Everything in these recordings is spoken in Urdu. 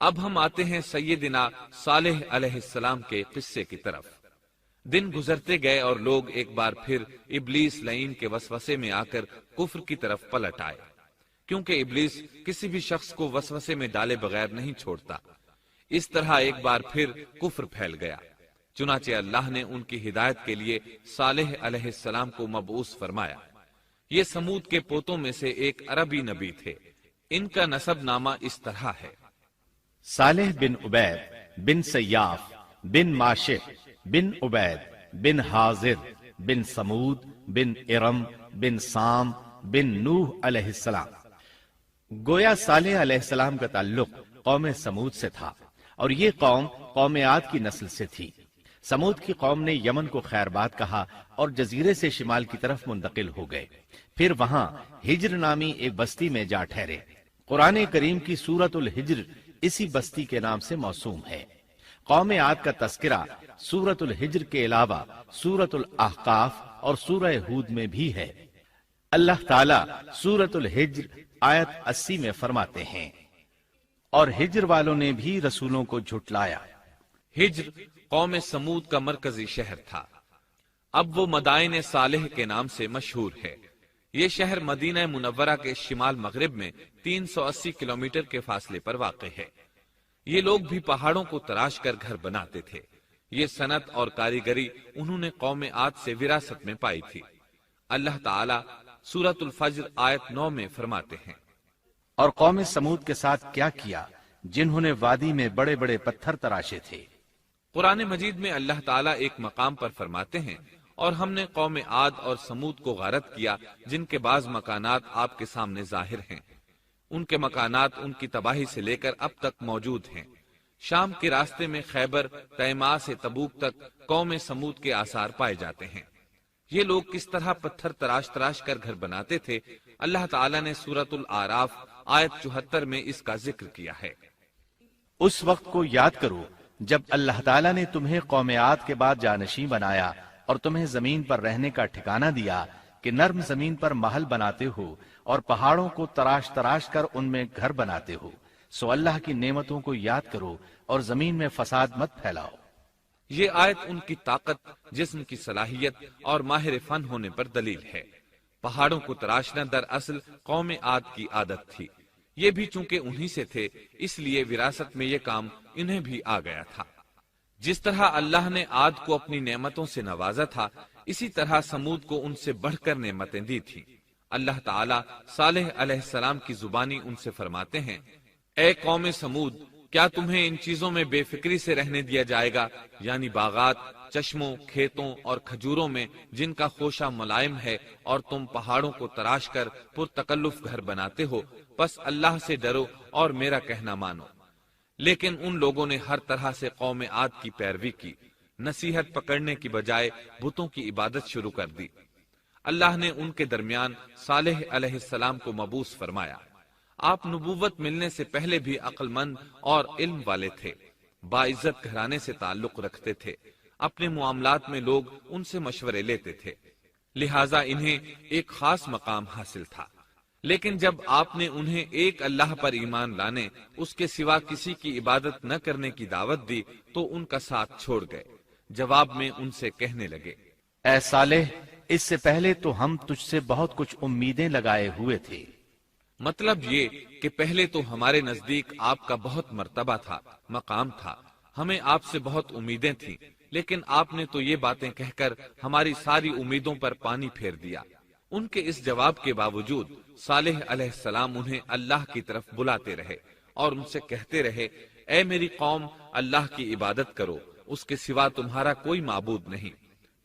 اب ہم آتے ہیں سیدنا صالح علیہ السلام کے قصے کی طرف۔ دن گزرتے گئے اور لوگ ایک بار پھر ابلیس لعین کے وسوسے میں آ کر کفر کی طرف پلٹ آئے، کیونکہ ابلیس کسی بھی شخص کو وسوسے میں ڈالے بغیر نہیں چھوڑتا۔ اس طرح ایک بار پھر کفر پھیل گیا، چنانچہ اللہ نے ان کی ہدایت کے لیے صالح علیہ السلام کو مبعوث فرمایا۔ یہ سمود کے پوتوں میں سے ایک عربی نبی تھے۔ ان کا نسب نامہ اس طرح ہے: صالح بن عبید بن سیاف بن ماشق بن عبید بن حاضر بن سمود بن ارم بن سام بن نوح علیہ السلام۔ گویا صالح علیہ السلام کا تعلق قوم سمود سے تھا، اور یہ قوم عاد کی نسل سے تھی۔ سمود کی قوم نے یمن کو خیرباد کہا اور جزیرے سے شمال کی طرف منتقل ہو گئے، پھر وہاں ہجر نامی ایک بستی میں جا ٹھہرے۔ قرآن کریم کی سورۃ الحجر اسی بستی کے نام سے موسوم ہے۔ قوم عاد کا تذکرہ سورۃ الحجر کے علاوہ سورۃ الاحقاف اور سورہ ہود میں بھی ہے۔ اللہ تعالیٰ سورۃ الحجر آیت 80 میں فرماتے ہیں، اور ہجر والوں نے بھی رسولوں کو جھٹلایا۔ ہجر قوم سمود کا مرکزی شہر تھا۔ اب وہ مدائن صالح کے نام سے مشہور ہے۔ یہ شہر مدینہ منورہ کے شمال مغرب میں 380 کلومیٹر کے فاصلے پر واقع ہے۔ یہ لوگ بھی پہاڑوں کو تراش کر گھر بناتے تھے۔ یہ صنعت اور کاریگری انہوں نے قوم عاد سے وراثت میں پائی تھی۔ اللہ تعالی سورۃ الفجر آیت 9 میں فرماتے ہیں، اور قوم سمود کے ساتھ کیا کیا جنہوں نے وادی میں بڑے بڑے پتھر تراشے تھے۔ قرآن مجید میں اللہ تعالیٰ ایک مقام پر فرماتے ہیں، اور ہم نے قوم عاد اور سمود کو غارت کیا جن کے بعض مکانات آپ کے سامنے ظاہر ہیں۔ ان کے مکانات ان کی تباہی سے لے کر اب تک موجود ہیں۔ شام کے راستے میں خیبر، تیماء سے تبوک تک قوم سمود کے آثار پائے جاتے ہیں۔ یہ لوگ کس طرح پتھر تراش تراش کر گھر بناتے تھے، اللہ تعالیٰ نے سورۃ الاعراف آیت 74 میں اس کا ذکر کیا ہے۔ اس وقت کو یاد کرو جب اللہ تعالیٰ نے تمہیں قوم عاد کے بعد جانشین بنایا اور تمہیں زمین پر رہنے کا ٹھکانہ دیا کہ نرم زمین پر محل بناتے ہو اور پہاڑوں کو تراش تراش کر ان میں گھر بناتے ہو۔ سو اللہ کی نعمتوں کو یاد کرو اور زمین میں فساد مت پھیلاؤ۔ یہ آیت ان کی طاقت، جسم کی صلاحیت اور ماہر فن ہونے پر دلیل ہے۔ پہاڑوں کو تراشنا دراصل قوم عاد کی عادت تھی۔ یہ بھی چونکہ انہی سے تھے، اس لیے وراثت میں یہ کام انہیں بھی آ گیا تھا۔ جس طرح اللہ نے عاد کو اپنی نعمتوں سے نوازا تھا، اسی طرح سمود کو ان سے بڑھ کر نعمتیں دی تھی۔ اللہ تعالیٰ صالح علیہ السلام کی زبانی ان سے فرماتے ہیں، اے قوم سمود، کیا تمہیں ان چیزوں میں بے فکری سے رہنے دیا جائے گا، یعنی باغات، چشموں، کھیتوں اور کھجوروں میں جن کا خوشہ ملائم ہے، اور تم پہاڑوں کو تراش کر پرتکلف گھر بناتے ہو، بس اللہ سے ڈرو اور میرا کہنا مانو۔ لیکن ان لوگوں نے ہر طرح سے قوم عاد کی پیروی کی، نصیحت پکڑنے کی بجائے بتوں کی عبادت شروع کر دی۔ اللہ نے ان کے درمیان صالح علیہ السلام کو مبعوث فرمایا۔ آپ نبوت ملنے سے پہلے بھی عقل مند اور علم والے تھے، باعزت گھرانے سے تعلق رکھتے تھے، اپنے معاملات میں لوگ ان سے مشورے لیتے تھے، لہٰذا انہیں ایک خاص مقام حاصل تھا۔ لیکن جب آپ نے انہیں ایک اللہ پر ایمان لانے، اس کے سوا کسی کی عبادت نہ کرنے کی دعوت دی تو ان کا ساتھ چھوڑ گئے۔ جواب میں ان سے کہنے لگے، اے صالح، اس سے پہلے تو ہم تجھ سے بہت کچھ امیدیں لگائے ہوئے تھے۔ مطلب یہ کہ پہلے تو ہمارے نزدیک آپ کا بہت مرتبہ تھا، مقام تھا، ہمیں آپ سے بہت امیدیں تھیں، لیکن آپ نے تو یہ باتیں کہہ کر ہماری ساری امیدوں پر پانی پھیر دیا۔ ان کے اس جواب کے باوجود صالح علیہ السلام انہیں اللہ کی طرف بلاتے رہے اور ان سے کہتے رہے، اے میری قوم، اللہ کی عبادت کرو، اس کے سوا تمہارا کوئی معبود نہیں۔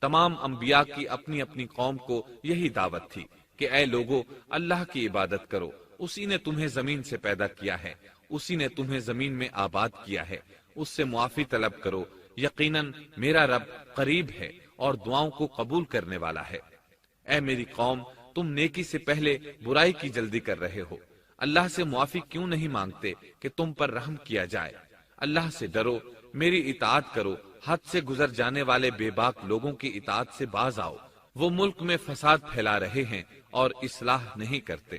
تمام انبیاء کی اپنی اپنی قوم کو یہی دعوت تھی کہ اے لوگو، اللہ کی عبادت کرو، اسی نے تمہیں زمین سے پیدا کیا ہے، اسی نے تمہیں زمین میں آباد کیا ہے، اس سے معافی طلب کرو، یقیناً میرا رب قریب ہے اور دعاؤں کو قبول کرنے والا ہے۔ اے میری قوم، تم نیکی سے پہلے برائی کی جلدی کر رہے ہو، اللہ سے معافی کیوں نہیں مانگتے کہ تم پر رحم کیا جائے؟ اللہ سے ڈرو، میری اطاعت کرو، حد سے گزر جانے والے بے باک لوگوں کی اطاعت سے باز آؤ، وہ ملک میں فساد پھیلا رہے ہیں اور اصلاح نہیں کرتے۔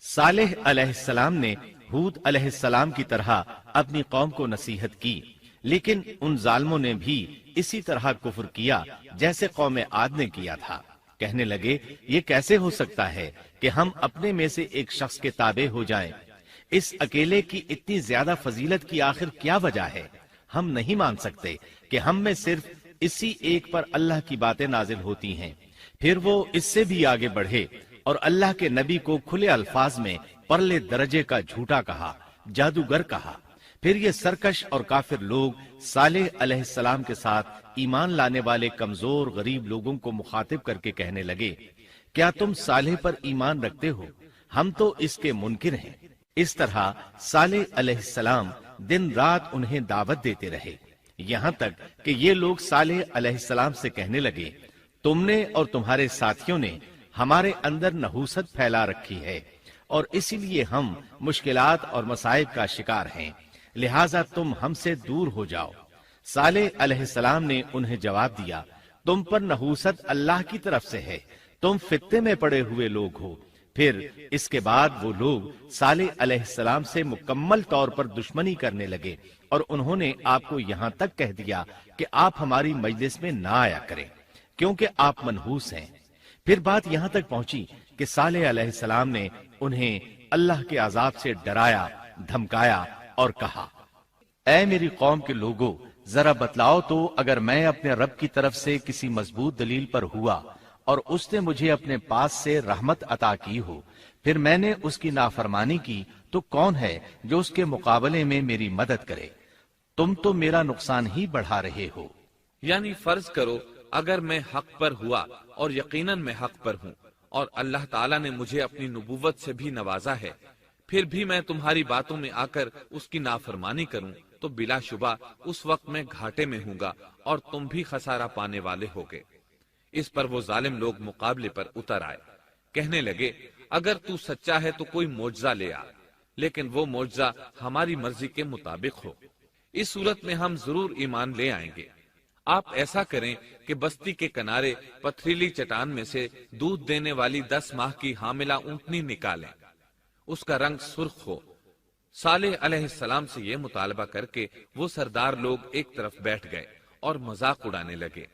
صالح علیہ السلام نے ہود علیہ السلام کی طرح اپنی قوم کو نصیحت کی، لیکن ان ظالموں نے بھی اسی طرح کفر کیا جیسے قوم عاد نے کیا تھا۔ کہنے لگے یہ کیسے ہو سکتا ہے کہ ہم اپنے میں سے ایک شخص کے تابع ہو جائیں؟ اس اکیلے کی اتنی زیادہ فضیلت کی آخر کیا وجہ ہے؟ ہم نہیں مان سکتے کہ ہم میں صرف اسی ایک پر اللہ کی باتیں نازل ہوتی ہیں۔ پھر وہ اس سے بھی آگے بڑھے اور اللہ کے نبی کو کھلے الفاظ میں پرلے درجے کا جھوٹا کہا، جادوگر کہا۔ پھر یہ سرکش اور کافر لوگ صالح علیہ السلام کے ساتھ ایمان لانے والے کمزور غریب لوگوں کو مخاطب کر کے کہنے لگے، کیا تم صالح پر ایمان رکھتے ہو؟ ہم تو اس کے منکر ہیں۔ اس طرح صالح علیہ السلام دن رات انہیں دعوت دیتے رہے، یہاں تک کہ یہ لوگ صالح علیہ السلام سے کہنے لگے، تم نے اور تمہارے ساتھیوں نے ہمارے اندر نحوست پھیلا رکھی ہے اور اسی لیے ہم مشکلات اور مصائب کا شکار ہیں، لہٰذا تم ہم سے دور ہو جاؤ۔ صالح علیہ السلام نے انہیں جواب دیا، تم پر نحوست اللہ کی طرف سے ہے، تم فتنے میں پڑے ہوئے لوگ ہو۔ پھر اس کے بعد وہ لوگ صالح علیہ السلام سے مکمل طور پر دشمنی کرنے لگے اور انہوں نے آپ کو یہاں تک کہہ دیا کہ آپ ہماری مجلس میں نہ آیا کریں کیونکہ آپ منحوس ہیں۔ پھر بات یہاں تک پہنچی کہ صالح علیہ السلام نے انہیں اللہ کے عذاب سے ڈرایا، دھمکایا اور کہا، اے میری قوم کے لوگوں، ذرا بتلاؤ تو اگر میں اپنے رب کی طرف سے کسی مضبوط دلیل پر ہوا اور اس نے مجھے اپنے پاس سے رحمت عطا کی ہو، پھر میں نے اس کی نافرمانی کی، تو کون ہے جو اس کے مقابلے میں میری مدد کرے؟ تم تو میرا نقصان ہی بڑھا رہے ہو۔ یعنی فرض کرو اگر میں حق پر ہوا اور یقیناً میں حق پر ہوں اور اللہ تعالیٰ نے مجھے اپنی نبوت سے بھی نوازا ہے، پھر بھی میں تمہاری باتوں میں آ کر اس کی نافرمانی کروں تو بلا شبہ اس وقت میں گھاٹے میں ہوں گا اور تم بھی خسارہ پانے والے ہوگے۔ اس پر وہ ظالم لوگ مقابلے پر اتر آئے، کہنے لگے اگر تو سچا ہے تو کوئی معجزہ لے آ، لیکن وہ معجزہ ہماری مرضی کے مطابق ہو، اس صورت میں ہم ضرور ایمان لے آئیں گے۔ آپ ایسا کریں کہ بستی کے کنارے پتھریلی چٹان میں سے دودھ دینے والی 10 ماہ کی حاملہ اونٹنی نکالیں، اس کا رنگ سرخ ہو۔ صالح علیہ السلام سے یہ مطالبہ کر کے وہ سردار لوگ ایک طرف بیٹھ گئے اور مذاق اڑانے لگے۔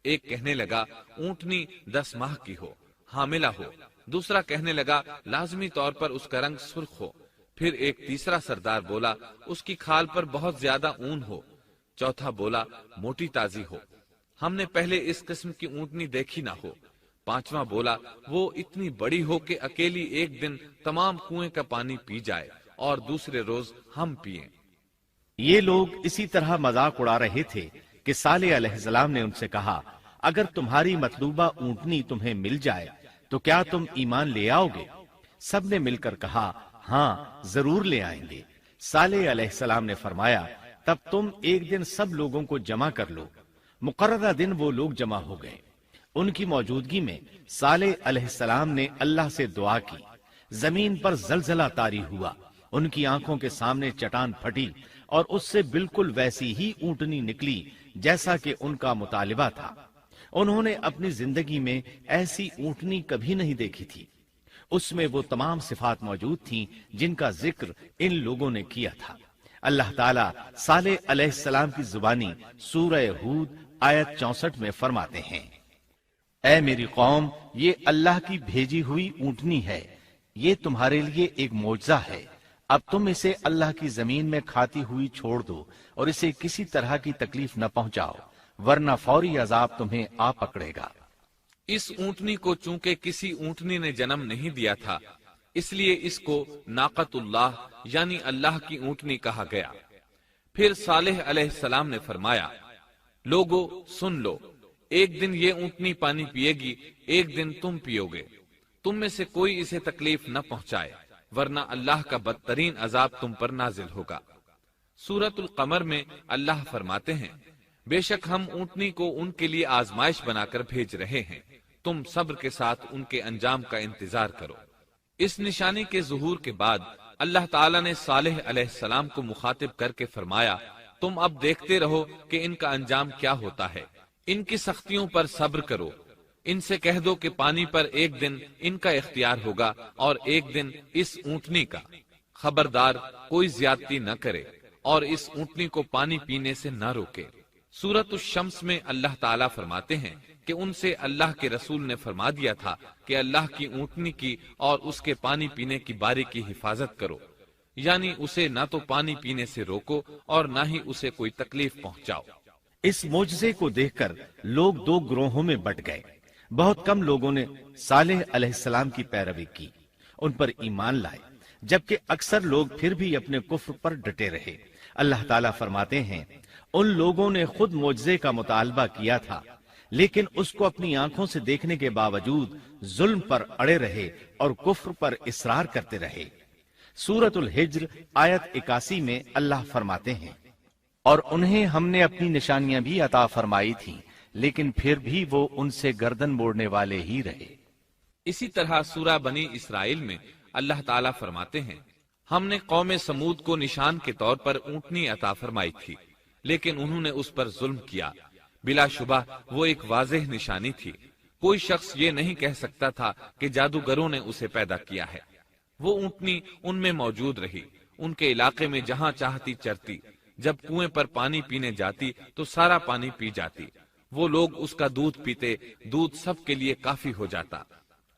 ایک کہنے لگا اونٹنی 10 ماہ کی ہو، حاملہ ہو، دوسرا کہنے لگا لازمی طور پر اس کا رنگ سرخ ہو، پھر ایک تیسرا سردار بولا اس کی کھال پر بہت زیادہ اون ہو، چوتھا بولا موٹی تازی ہو، ہم نے پہلے اس قسم کی اونٹنی دیکھی نہ ہو، پانچواں بولا وہ اتنی بڑی ہو کہ اکیلی ایک دن تمام کنویں کا پانی پی جائے اور دوسرے روز ہم پیئیں۔ یہ لوگ اسی طرح مذاق اڑا رہے تھے کہ صالح علیہ السلام نے ان سے کہا، اگر تمہاری مطلوبہ اونٹنی تمہیں مل جائے تو کیا تم ایمان لے آؤ گے؟ سب نے مل کر کہا، ہاں ضرور لے آئیں گے۔ صالح علیہ السلام نے فرمایا، تب تم ایک دن سب لوگوں کو جمع کر لو۔ مقررہ دن وہ لوگ جمع ہو گئے۔ ان کی موجودگی میں صالح علیہ السلام نے اللہ سے دعا کی، زمین پر زلزلہ طاری ہوا، ان کی آنکھوں کے سامنے چٹان پھٹی اور اس سے بالکل ویسی ہی اونٹنی نکلی جیسا کہ ان کا مطالبہ تھا۔ انہوں نے اپنی زندگی میں ایسی اونٹنی کبھی نہیں دیکھی تھی، اس میں وہ تمام صفات موجود تھیں جن کا ذکر ان لوگوں نے کیا تھا۔ اللہ تعالیٰ صالح علیہ السلام کی زبانی سورہ ہود آیت 64 میں فرماتے ہیں، اے میری قوم، یہ اللہ کی بھیجی ہوئی اونٹنی ہے، یہ تمہارے لیے ایک معجزہ ہے، اب تم اسے اللہ کی زمین میں کھاتی ہوئی چھوڑ دو اور اسے کسی طرح کی تکلیف نہ پہنچاؤ، ورنہ فوری عذاب تمہیں آ پکڑے گا۔ اس اونٹنی کو چونکہ کسی اونٹنی نے جنم نہیں دیا تھا، اس لیے اس کو ناقۃ اللہ یعنی اللہ کی اونٹنی کہا گیا۔ پھر صالح علیہ السلام نے فرمایا، لوگو سن لو، ایک دن یہ اونٹنی پانی پیے گی، ایک دن تم پیو گے، تم میں سے کوئی اسے تکلیف نہ پہنچائے، ورنہ اللہ کا بدترین عذاب تم پر نازل ہوگا۔ سورۃ القمر میں اللہ فرماتے ہیں، بے شک ہم اونٹنی کو ان کے لیے آزمائش بنا کر بھیج رہے ہیں، تم صبر کے ساتھ ان کے انجام کا انتظار کرو۔ اس نشانی کے ظہور کے بعد اللہ تعالیٰ نے صالح علیہ السلام کو مخاطب کر کے فرمایا، تم اب دیکھتے رہو کہ ان کا انجام کیا ہوتا ہے، ان کی سختیوں پر صبر کرو، ان سے کہہ دو کہ پانی پر ایک دن ان کا اختیار ہوگا اور ایک دن اس اونٹنی کا، خبردار کوئی زیادتی نہ کرے اور اس اونٹنی کو پانی پینے سے نہ روکے۔ سورۃ الشمس میں اللہ تعالیٰ فرماتے ہیں کہ ان سے اللہ کے رسول نے فرما دیا تھا کہ اللہ کی اونٹنی کی اور اس کے پانی پینے کی باری کی حفاظت کرو، یعنی اسے نہ تو پانی پینے سے روکو اور نہ ہی اسے کوئی تکلیف پہنچاؤ۔ اس معجزے کو دیکھ کر لوگ دو گروہوں میں بٹ گئے۔ بہت کم لوگوں نے صالح علیہ السلام کی پیروی کی، ان پر ایمان لائے، جبکہ اکثر لوگ پھر بھی اپنے کفر پر ڈٹے رہے۔ اللہ تعالیٰ فرماتے ہیں ان لوگوں نے خود معجزے کا مطالبہ کیا تھا، لیکن اس کو اپنی آنکھوں سے دیکھنے کے باوجود ظلم پر اڑے رہے اور کفر پر اصرار کرتے رہے۔ سورۃ الحجر آیت 81 میں اللہ فرماتے ہیں اور انہیں ہم نے اپنی نشانیاں بھی عطا فرمائی تھیں، لیکن پھر بھی وہ ان سے گردن موڑنے والے ہی رہے۔ اسی طرح سورہ بنی اسرائیل میں اللہ تعالیٰ فرماتے ہیں ہم نے قوم سمود کو نشان کے طور پر اونٹنی عطا فرمائی تھی، لیکن انہوں نے اس پر ظلم کیا۔ بلا شبہ وہ ایک واضح نشانی تھی، کوئی شخص یہ نہیں کہہ سکتا تھا کہ جادوگروں نے اسے پیدا کیا ہے۔ وہ اونٹنی ان میں موجود رہی، ان کے علاقے میں جہاں چاہتی چرتی، جب کنویں پر پانی پینے جاتی تو سارا پانی پی جاتی، وہ لوگ اس کا دودھ پیتے، دودھ سب کے لیے کافی ہو جاتا۔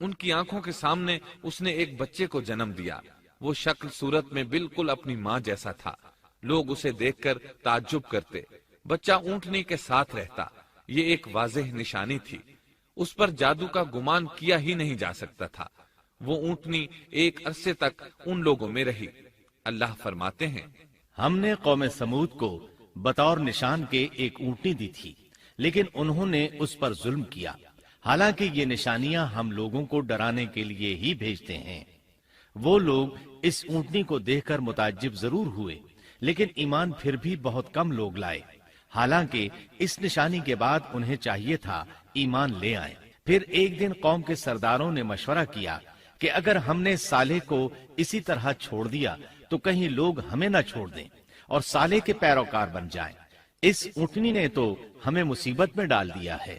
ان کی آنکھوں کے سامنے اس نے ایک بچے کو جنم دیا، وہ شکل صورت میں بالکل اپنی ماں جیسا تھا، لوگ اسے دیکھ کر تعجب کرتے۔ بچہ اونٹنی کے ساتھ رہتا، یہ ایک واضح نشانی تھی، اس پر جادو کا گمان کیا ہی نہیں جا سکتا تھا۔ وہ اونٹنی ایک عرصے تک ان لوگوں میں رہی۔ اللہ فرماتے ہیں ہم نے قوم سمود کو بطور نشان کے ایک اونٹنی دی تھی، لیکن انہوں نے اس پر ظلم کیا، حالانکہ یہ نشانیاں ہم لوگوں کو ڈرانے کے لیے ہی بھیجتے ہیں۔ وہ لوگ اس اونٹنی کو دیکھ کر متعجب ضرور ہوئے، لیکن ایمان پھر بھی بہت کم لوگ لائے، حالانکہ اس نشانی کے بعد انہیں چاہیے تھا ایمان لے آئیں۔ پھر ایک دن قوم کے سرداروں نے مشورہ کیا کہ اگر ہم نے صالح کو اسی طرح چھوڑ دیا تو کہیں لوگ ہمیں نہ چھوڑ دیں اور صالح کے پیروکار بن جائیں۔ اس اونٹنی نے تو ہمیں مصیبت میں ڈال دیا ہے،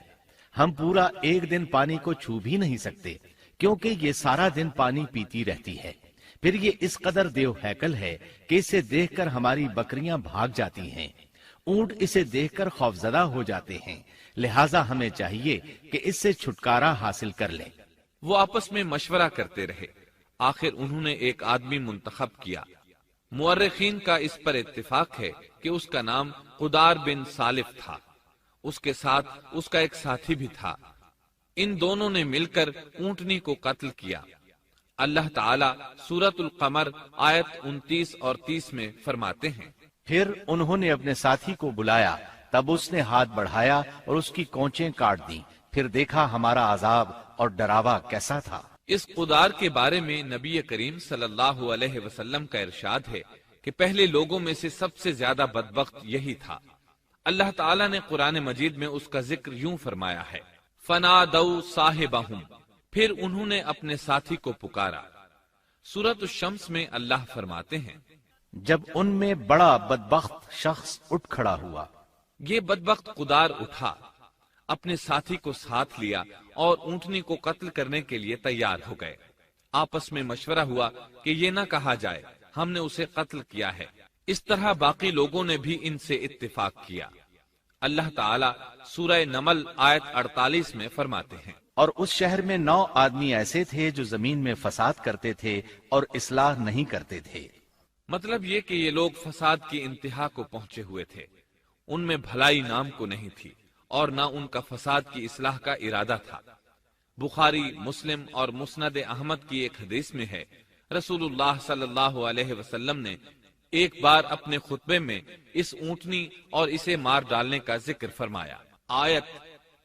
ہم پورا ایک دن پانی کو چھو بھی نہیں سکتے، کیونکہ یہ سارا دن پانی پیتی رہتی ہے۔ پھر یہ اس قدر دیو ہیکل ہے کہ اسے دیکھ کر ہماری بکریاں بھاگ جاتی ہیں، اونٹ اسے دیکھ کر خوفزدہ ہو جاتے ہیں، لہٰذا ہمیں چاہیے کہ اس سے چھٹکارا حاصل کر لیں۔ وہ آپس میں مشورہ کرتے رہے، آخر انہوں نے ایک آدمی منتخب کیا۔ مورخین کا اس پر اتفاق ہے کہ اس کا نام قدار بن سالف تھا، اس کے ساتھ اس کا ایک ساتھی بھی تھا۔ ان دونوں نے مل کر اونٹنی کو قتل کیا۔ اللہ تعالیٰ سورۃ القمر آیت 29 اور 30 میں فرماتے ہیں پھر انہوں نے اپنے ساتھی کو بلایا، تب اس نے ہاتھ بڑھایا اور اس کی کونچیں کاٹ دیں، پھر دیکھا ہمارا عذاب اور ڈراوا کیسا تھا۔ اس قدار کے بارے میں نبی کریم صلی اللہ علیہ وسلم کا ارشاد ہے کہ پہلے لوگوں میں سے سب سے زیادہ بدبخت یہی تھا۔ اللہ تعالیٰ نے قرآن مجید میں اس کا ذکر یوں فرمایا ہے فَنَادَوْا صَاحِبَهُمْ، پھر انہوں نے اپنے ساتھی کو پکارا۔ سورۃ الشمس میں اللہ فرماتے ہیں جب ان میں بڑا بدبخت شخص اٹھ کھڑا ہوا، یہ بدبخت قدار اٹھا، اپنے ساتھی کو ساتھ لیا اور اونٹنی کو قتل کرنے کے لیے تیار ہو گئے۔ آپس میں مشورہ ہوا کہ یہ نہ کہا جائے ہم نے اسے قتل کیا ہے، اس طرح باقی لوگوں نے بھی ان سے اتفاق کیا۔ اللہ تعالیٰ سورہ نمل آیت 48 میں فرماتے ہیں اور اس شہر میں 9 آدمی ایسے تھے جو زمین میں فساد کرتے تھے اور اصلاح نہیں کرتے تھے۔ مطلب یہ کہ یہ لوگ فساد کی انتہا کو پہنچے ہوئے تھے، ان میں بھلائی نام کو نہیں تھی اور نہ ان کا فساد کی اصلاح کا ارادہ تھا۔ بخاری، مسلم اور مسند احمد کی ایک حدیث میں ہے رسول اللہ صلی اللہ علیہ وسلم نے ایک بار اپنے خطبے میں اس اونٹنی اور اسے مار ڈالنے کا ذکر فرمایا۔ آیت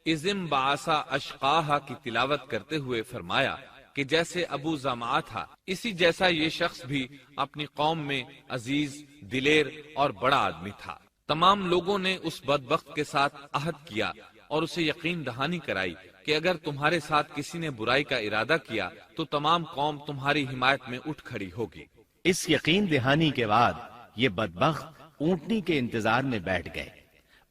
اذم بعثا اشقاہا کی تلاوت کرتے ہوئے فرمایا کہ جیسے ابو زمعہ تھا، اسی جیسا یہ شخص بھی اپنی قوم میں عزیز، دلیر اور بڑا آدمی تھا۔ تمام لوگوں نے اس بدبخت کے ساتھ عہد کیا اور اسے یقین دہانی کرائی کہ اگر تمہارے ساتھ کسی نے برائی کا ارادہ کیا تو تمام قوم تمہاری حمایت میں اٹھ کھڑی ہوگی۔ اس یقین دہانی کے بعد یہ بدبخت اونٹنی کے انتظار میں بیٹھ گئے۔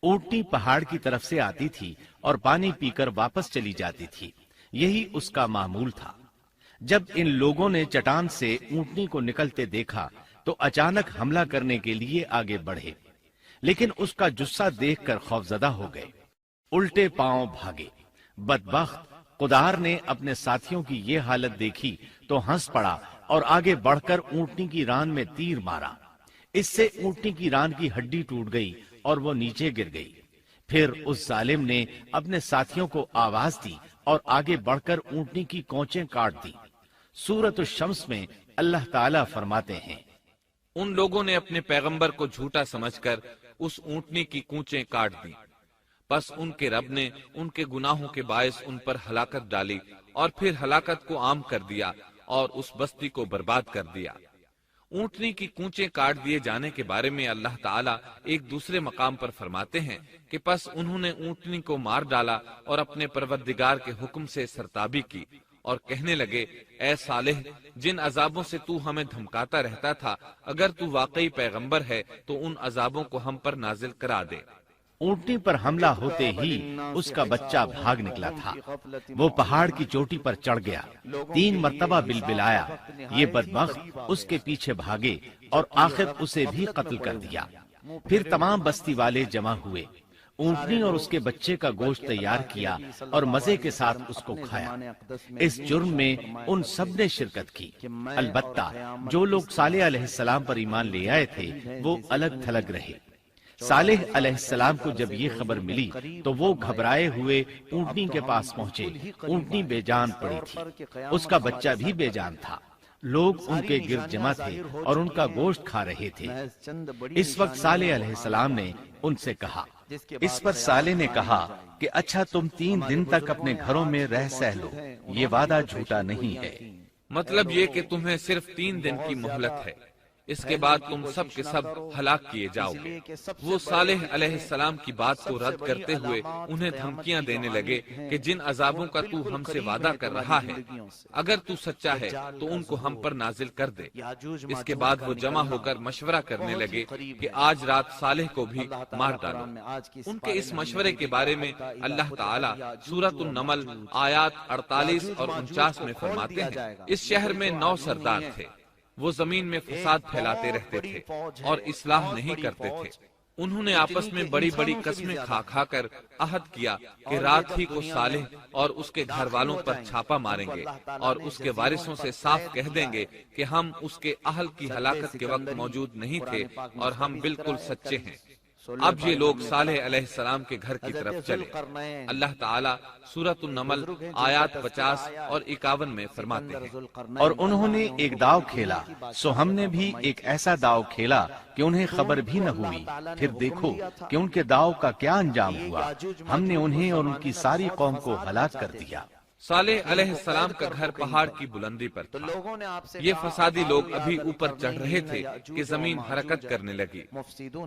اونٹنی پہاڑ کی طرف سے آتی تھی اور پانی پی کر واپس چلی جاتی تھی، یہی اس کا معمول تھا۔ جب ان لوگوں نے چٹان سے اونٹنی کو نکلتے دیکھا تو اچانک حملہ کرنے کے لیے آگے بڑھے، لیکن اس کا جثہ دیکھ کر خوفزدہ ہو گئے، الٹے پاؤں بھاگے۔ بدبخت قدار نے اپنے ساتھیوں کی یہ حالت دیکھی تو ہنس پڑا اور آگے بڑھ کر اونٹنی کی ران میں تیر مارا۔ اس سے اونٹنی کی ران کی ہڈی ٹوٹ گئی اور وہ نیچے گر گئی۔ پھر اس ظالم نے اپنے ساتھیوں کو آواز دی اور آگے بڑھ کر اونٹنی کی کونچیں کاٹ دی۔ سورۃ الشمس میں اللہ تعالیٰ فرماتے ہیں، ان لوگوں نے اپنے پیغمبر کو جھوٹا سمجھ کر اس اونٹنی کی کونچیں کاٹ دی، پس ان کے رب نے ان کے گناہوں کے باعث ان پر ہلاکت ڈالی اور پھر ہلاکت کو عام کر دیا اور اس بستی کو برباد کر دیا۔ اونٹنی کی کونچیں کاٹ دیے جانے کے بارے میں اللہ تعالیٰ ایک دوسرے مقام پر فرماتے ہیں کہ پس انہوں نے اونٹنی کو مار ڈالا اور اپنے پروردگار کے حکم سے سرتابی کی اور کہنے لگے، اے صالح، جن عذابوں سے تو ہمیں دھمکاتا رہتا تھا، اگر تو واقعی پیغمبر ہے تو ان عذابوں کو ہم پر نازل کرا دے۔ اونٹنی پر حملہ ہوتے ہی اس کا بچہ بھاگ نکلا تھا۔ وہ پہاڑ کی چوٹی پر چڑھ گیا، 3 مرتبہ بلبلایا۔ یہ بدبخت اس کے پیچھے بھاگے اور آخر اسے بھی قتل کر دیا۔ پھر تمام بستی والے جمع ہوئے، اونٹنی اور اس کے بچے کا گوشت تیار کیا اور مزے کے ساتھ اس کو کھایا۔ اس جرم میں ان سب نے شرکت کی، البتہ جو لوگ صالح علیہ السلام پر ایمان لے آئے تھے وہ الگ تھلگ رہے۔ صالح علیہ السلام کو جب یہ خبر ملی تو وہ گھبرائے ہوئے اونٹنی کے پاس پہنچے۔ اونٹنی بے جان پڑی تھی، اس کا بچہ بھی بے جان تھا۔ لوگ ان کے گرد جمع تھے اور ان کا گوشت کھا رہے تھے۔ اس وقت صالح علیہ السلام نے ان سے کہا، اس پر صالح نے کہا کہ اچھا تم 3 دن تک اپنے گھروں میں رہ سہ لو، یہ وعدہ جھوٹا نہیں ہے۔ مطلب یہ کہ تمہیں صرف 3 دن کی مہلت ہے، اس کے بعد تم سب کے سب ہلاک کیے جاؤ گے۔ وہ صالح علیہ السلام کی بات کو رد کرتے ہوئے انہیں دھمکیاں دینے لگے کہ جن عذابوں کا تو ہم سے وعدہ کر رہا ہے، اگر تو سچا ہے تو ان کو ہم پر نازل کر دے۔ اس کے بعد وہ جمع ہو کر مشورہ کرنے لگے کہ آج رات صالح کو بھی مار ڈالو۔ ان کے اس مشورے کے بارے میں اللہ تعالیٰ سورۃ النمل آیات 48 اور 49 میں فرماتے ہیں، اس شہر میں 9 سردار تھے، وہ زمین میں فساد پھیلاتے رہتے تھے اور اصلاح نہیں کرتے تھے۔ انہوں نے آپس میں بڑی بڑی قسمیں کھا کھا کر عہد کیا کہ رات ہی کو صالح اور اس کے گھر والوں پر چھاپا ماریں گے اور اس کے وارثوں سے صاف کہہ دیں گے کہ ہم اس کے اہل کی ہلاکت کے وقت موجود نہیں تھے اور ہم بالکل سچے ہیں۔ اب یہ لوگ صالح علیہ السلام کے گھر کی طرف چلے۔ اللہ تعالیٰ سورۃ النمل آیات 50 اور 51 میں فرماتے ہیں، اور انہوں نے ایک داؤ کھیلا، سو ہم نے بھی ایک ایسا داؤ کھیلا کہ انہیں خبر بھی نہ ہوئی۔ پھر دیکھو کہ ان کے داؤ کا کیا انجام ہوا، ہم نے انہیں اور ان کی ساری قوم کو ہلاک کر دیا۔ صالح علیہ السلام کا گھر پہاڑ کی بلندی پر تھا۔ یہ فسادی لوگ ابھی اوپر چڑھ رہے تھے کہ زمین حرکت کرنے لگی۔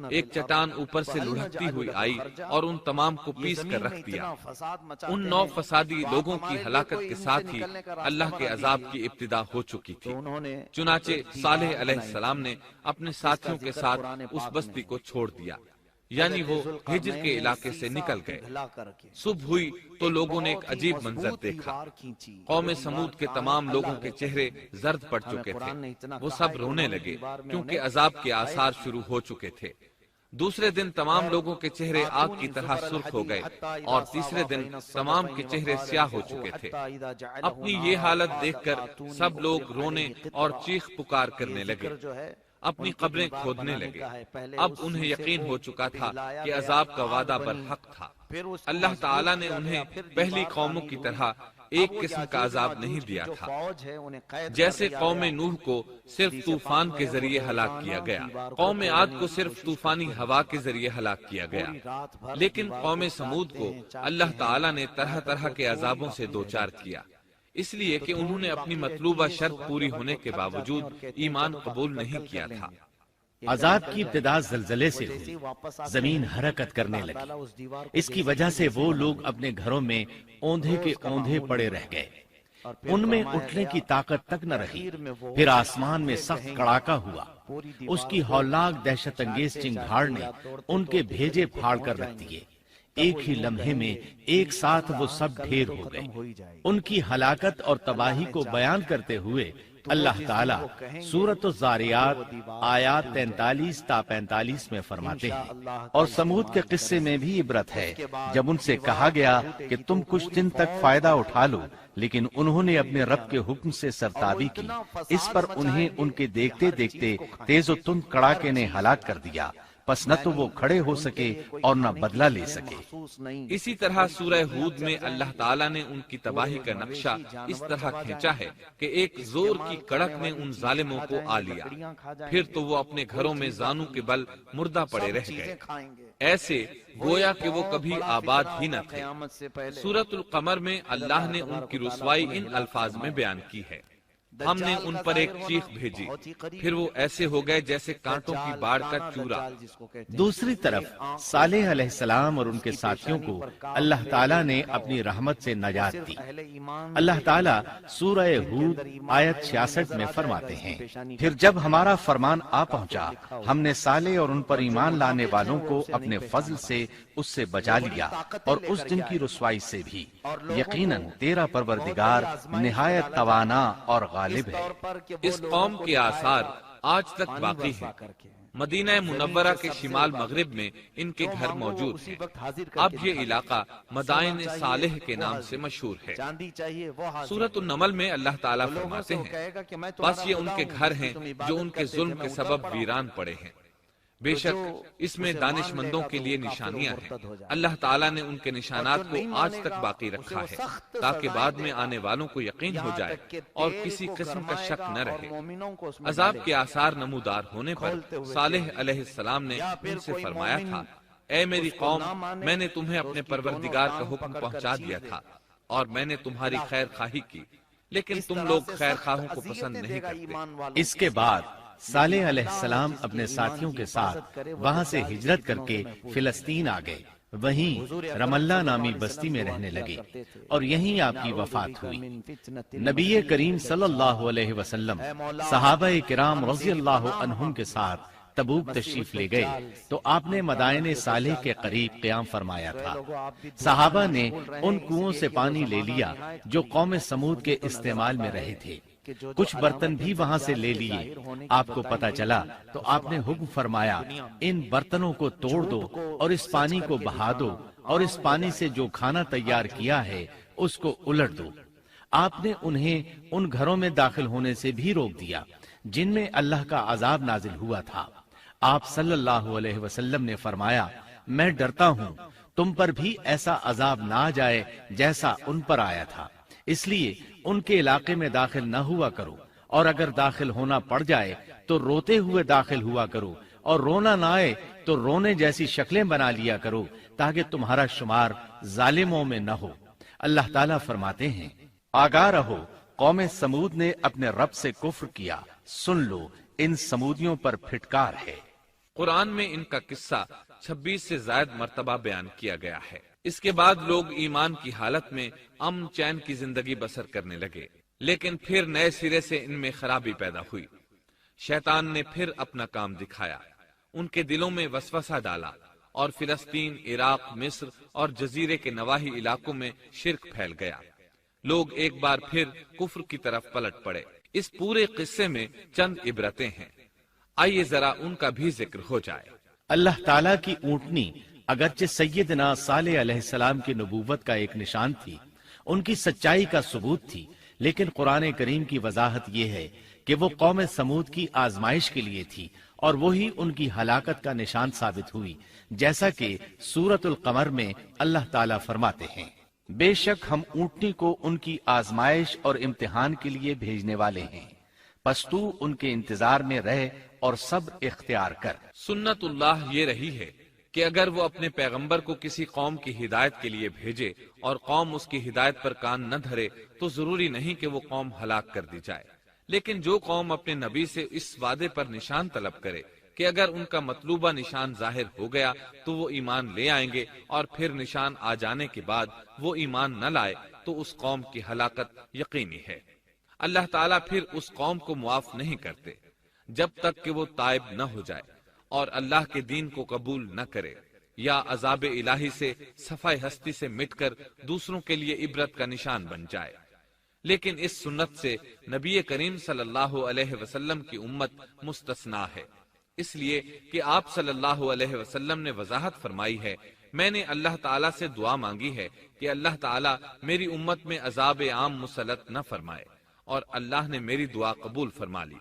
ایک چٹان اوپر سے لڑھکتی ہوئی آئی اور ان تمام کو پیس کر رکھ دیا۔ ان 9 فسادی لوگوں کی ہلاکت کے ساتھ ہی اللہ کے عذاب کی ابتدا ہو چکی تھی۔ چنانچہ صالح علیہ السلام نے اپنے ساتھیوں کے ساتھ اس بستی کو چھوڑ دیا، یعنی وہ ہجر کے علاقے سے نکل گئے۔ صبح ہوئی تو لوگوں نے ایک عجیب منظر دیکھا۔ قوم سمود کے تمام لوگوں کے چہرے زرد پڑ چکے تھے، وہ سب رونے لگے کیونکہ عذاب کے آثار شروع ہو چکے تھے۔ دوسرے دن تمام لوگوں کے چہرے آگ کی طرح سرخ ہو گئے اور تیسرے دن تمام کے چہرے سیاہ ہو چکے تھے۔ اپنی یہ حالت دیکھ کر سب لوگ رونے اور چیخ پکار کرنے لگے، اپنی قبریں کھودنے لگے۔ اب انہیں یقین ہو چکا تھا کہ عذاب کا وعدہ برحق تھا۔ اللہ تعالیٰ نے انہیں پہلی قوموں کی طرح ایک قسم کا عذاب نہیں دیا تھا، جیسے قوم نوح کو صرف طوفان کے ذریعے ہلاک کیا گیا، قوم عاد کو صرف طوفانی ہوا کے ذریعے ہلاک کیا گیا، لیکن قوم سمود کو اللہ تعالیٰ نے طرح طرح کے عذابوں سے دوچار کیا، اس لیے کہ انہوں نے اپنی مطلوبہ شرط پوری ہونے کے باوجود ایمان قبول نہیں کیا تھا۔ عذاب کی ابتدا زلزلے سے ہوئی، زمین حرکت کرنے لگی۔ اس کی وجہ سے وہ لوگ اپنے گھروں میں اوندھے کے اوندھے پڑے رہ گئے، ان میں اٹھنے کی طاقت تک نہ رہی۔ پھر آسمان میں سخت کڑاکا ہوا، اس کی ہولناک دہشت انگیز چنگھاڑ نے ان کے بھیجے پھاڑ کر رکھ دیے۔ ایک ہی لمحے میں ایک ساتھ وہ سب ڈھیر ہو گئے۔ ان کی ہلاکت اور تباہی کو بیان کرتے ہوئے اللہ تعالیٰ سورۃ الذاریات آیات 43 تا 45 میں فرماتے ہیں، اور سمود کے قصے میں بھی عبرت ہے جب ان سے کہا گیا کہ تم کچھ دن تک فائدہ اٹھا لو، لیکن انہوں نے اپنے رب کے حکم سے سرتابی کی، اس پر انہیں ان کے دیکھتے دیکھتے تیز و تند کڑاکے نے ہلاک کر دیا، پس نہ تو وہ کھڑے ہو سکے اور نہ بدلہ لے سکے۔ اسی طرح سورہ ہود میں اللہ تعالیٰ نے ان کی تباہی کا نقشہ اس طرح کھینچا ہے کہ ایک زور کی کڑک نے ان ظالموں کو آ لیا، پھر تو وہ اپنے گھروں میں زانوں کے بل مردہ پڑے رہ گئے، ایسے گویا کہ وہ کبھی آباد ہی نہ تھے۔ سورۃ القمر میں اللہ نے ان کی رسوائی ان الفاظ میں بیان کی ہے، ہم نے ان پر ایک چیخ بھیجی، پھر وہ ایسے ہو گئے جیسے کانٹوں کی باڑ کا چورا۔ دوسری طرف صالح علیہ السلام اور ان کے ساتھیوں کو اللہ تعالیٰ نے اپنی رحمت سے نجات دی۔ اللہ تعالیٰ سورہ ہود آیت 66 میں فرماتے ہیں، پھر جب ہمارا فرمان آ پہنچا ہم نے صالح اور ان پر ایمان لانے والوں کو اپنے فضل سے اس سے بچا لیا اور اس دن کی رسوائی سے بھی، یقیناً تیرا پروردگار نہایت توانا اور غالب ہے۔ اس قوم کے آثار آج تک باقی ہیں۔ مدینہ منورہ کے شمال مغرب میں ان کے گھر موجود ہیں۔ اب یہ علاقہ مدائن صالح کے نام سے مشہور ہے۔ سورۃ النمل میں اللہ تعالیٰ فرماتے ہیں، بس یہ ان کے گھر ہیں جو ان کے ظلم کے سبب ویران پڑے ہیں، بے شک اس میں دانش مندوں کے لیے نشانیاں ہیں۔ اللہ تعالیٰ نے ان کے نشانات کو آج تک باقی رکھا ہے تاکہ بعد میں آنے والوں کو یقین ہو جائے اور کسی قسم کا شک نہ رہے۔ عذاب کے آثار نمودار ہونے پر صالح علیہ السلام نے ان سے فرمایا تھا، اے میری قوم، میں نے تمہیں اپنے پروردگار کا حکم پہنچا دیا تھا اور میں نے تمہاری خیر خواہی کی، لیکن تم لوگ خیر خواہوں کو پسند نہیں کرتے۔ اس کے بعد صالح علیہ السلام اپنے ساتھیوں کے ساتھ وہاں سے ہجرت کر کے فلسطین آ گئے، وہیں رملہ نامی بستی میں رہنے لگے اور یہیں آپ کی وفات ہوئی۔ نبی کریم صلی اللہ علیہ وسلم صحابہ کرام رضی اللہ عنہم کے ساتھ تبوک تشریف لے گئے تو آپ نے مدائن صالح کے قریب قیام فرمایا تھا۔ صحابہ نے ان کنووں سے پانی لے لیا جو قوم سمود کے استعمال میں رہے تھے، کچھ برتن بھی وہاں سے لے لیے۔ آپ کو پتہ چلا تو آپ نے حکم فرمایا، ان برتنوں کو توڑ دو اور اس پانی کو بہا دو اور اس پانی سے جو کھانا تیار کیا ہے اس کو الٹ دو۔ آپ نے انہیں ان گھروں میں داخل ہونے سے بھی روک دیا جن میں اللہ کا عذاب نازل ہوا تھا۔ آپ صلی اللہ علیہ وسلم نے فرمایا، میں ڈرتا ہوں تم پر بھی ایسا عذاب نہ آ جائے جیسا ان پر آیا تھا، اس لیے ان کے علاقے میں داخل نہ ہوا کرو، اور اگر داخل ہونا پڑ جائے تو روتے ہوئے داخل ہوا کرو، اور رونا نہ آئے تو رونے جیسی شکلیں بنا لیا کرو تاکہ تمہارا شمار ظالموں میں نہ ہو۔ اللہ تعالیٰ فرماتے ہیں، آگاہ رہو، قوم سمود نے اپنے رب سے کفر کیا، سن لو ان سمودیوں پر پھٹکار ہے۔ قرآن میں ان کا قصہ 26 سے زائد مرتبہ بیان کیا گیا ہے۔ اس کے بعد لوگ ایمان کی حالت میں امن چین کی زندگی بسر کرنے لگے، لیکن پھر نئے سرے سے ان میں خرابی پیدا ہوئی۔ شیطان نے پھر اپنا کام دکھایا، ان کے دلوں میں وسوسہ ڈالا اور فلسطین، عراق، مصر اور جزیرے کے نواحی علاقوں میں شرک پھیل گیا۔ لوگ ایک بار پھر کفر کی طرف پلٹ پڑے۔ اس پورے قصے میں چند عبرتیں ہیں، آئیے ذرا ان کا بھی ذکر ہو جائے۔ اللہ تعالیٰ کی اونٹنی اگرچہ سیدنا صالح علیہ السلام کی نبوت کا ایک نشان تھی، ان کی سچائی کا ثبوت تھی، لیکن قرآن کریم کی وضاحت یہ ہے کہ وہ قوم سمود کی آزمائش کے لیے تھی اور وہی ان کی ہلاکت کا نشان ثابت ہوئی، جیسا کہ سورۃ القمر میں اللہ تعالیٰ فرماتے ہیں، بے شک ہم اونٹنی کو ان کی آزمائش اور امتحان کے لیے بھیجنے والے ہیں، پس تو ان کے انتظار میں رہ اور صبر اختیار کر۔ سنت اللہ یہ رہی ہے کہ اگر وہ اپنے پیغمبر کو کسی قوم کی ہدایت کے لیے بھیجے اور قوم اس کی ہدایت پر کان نہ دھرے تو ضروری نہیں کہ وہ قوم ہلاک کر دی جائے، لیکن جو قوم اپنے نبی سے اس وعدے پر نشان طلب کرے کہ اگر ان کا مطلوبہ نشان ظاہر ہو گیا تو وہ ایمان لے آئیں گے، اور پھر نشان آ جانے کے بعد وہ ایمان نہ لائے تو اس قوم کی ہلاکت یقینی ہے۔ اللہ تعالیٰ پھر اس قوم کو معاف نہیں کرتے جب تک کہ وہ تائب نہ ہو جائے اور اللہ کے دین کو قبول نہ کرے، یا عذاب الہی سے صفائے ہستی سے مٹ کر دوسروں کے لیے عبرت کا نشان بن جائے۔ لیکن اس سنت سے نبی کریم صلی اللہ علیہ وسلم کی امت مستثنا ہے، اس لیے کہ آپ صلی اللہ علیہ وسلم نے وضاحت فرمائی ہے، میں نے اللہ تعالیٰ سے دعا مانگی ہے کہ اللہ تعالیٰ میری امت میں عذاب عام مسلط نہ فرمائے، اور اللہ نے میری دعا قبول فرما لی۔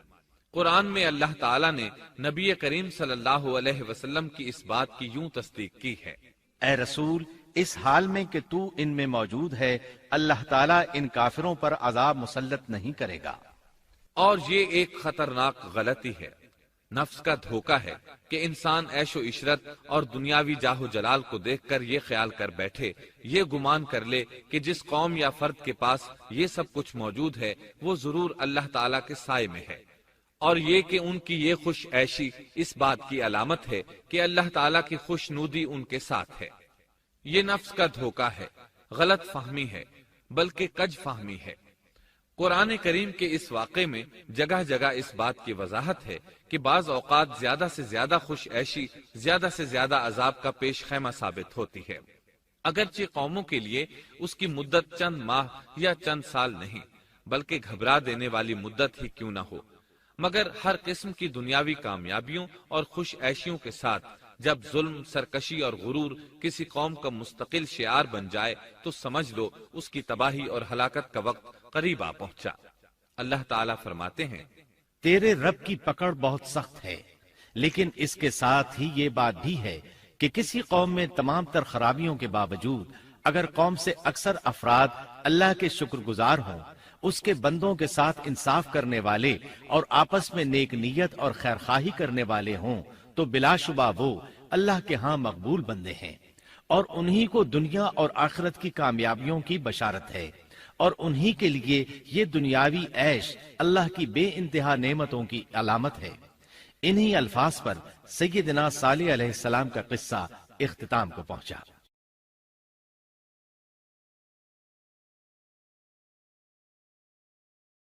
قرآن میں اللہ تعالیٰ نے نبی کریم صلی اللہ علیہ وسلم کی اس بات کی یوں تصدیق کی ہے، اے رسول، اس حال میں کہ تو ان میں موجود ہے، اللہ تعالیٰ ان کافروں پر عذاب مسلط نہیں کرے گا۔ اور یہ ایک خطرناک غلطی ہے، نفس کا دھوکہ ہے کہ انسان عیش و عشرت اور دنیاوی جاہ و جلال کو دیکھ کر یہ خیال کر بیٹھے، یہ گمان کر لے کہ جس قوم یا فرد کے پاس یہ سب کچھ موجود ہے وہ ضرور اللہ تعالیٰ کے سائے میں ہے، اور یہ کہ ان کی یہ خوش عیشی اس بات کی علامت ہے کہ اللہ تعالیٰ کی خوش نودی ان کے ساتھ ہے۔ یہ نفس کا دھوکہ ہے، غلط فہمی ہے، بلکہ کج فہمی ہے۔ قرآن کریم کے اس واقعے میں جگہ جگہ اس بات کی وضاحت ہے کہ بعض اوقات زیادہ سے زیادہ خوش عیشی زیادہ سے زیادہ عذاب کا پیش خیمہ ثابت ہوتی ہے، اگرچہ قوموں کے لیے اس کی مدت چند ماہ یا چند سال نہیں بلکہ گھبرا دینے والی مدت ہی کیوں نہ ہو، مگر ہر قسم کی دنیاوی کامیابیوں اور خوش عیشیوں کے ساتھ جب ظلم، سرکشی اور غرور کسی قوم کا مستقل شعار بن جائے تو سمجھ لو اس کی تباہی اور ہلاکت کا وقت قریب آ پہنچا۔ اللہ تعالیٰ فرماتے ہیں، تیرے رب کی پکڑ بہت سخت ہے، لیکن اس کے ساتھ ہی یہ بات بھی ہے کہ کسی قوم میں تمام تر خرابیوں کے باوجود اگر قوم سے اکثر افراد اللہ کے شکر گزار ہوں، اس کے بندوں کے ساتھ انصاف کرنے والے اور آپس میں نیک نیت اور خیرخواہی کرنے والے ہوں تو بلا شبہ وہ اللہ کے ہاں مقبول بندے ہیں، اور انہی کو دنیا اور آخرت کی کامیابیوں کی بشارت ہے، اور انہی کے لیے یہ دنیاوی عیش اللہ کی بے انتہا نعمتوں کی علامت ہے۔ انہی الفاظ پر سیدنا صالح علیہ السلام کا قصہ اختتام کو پہنچا۔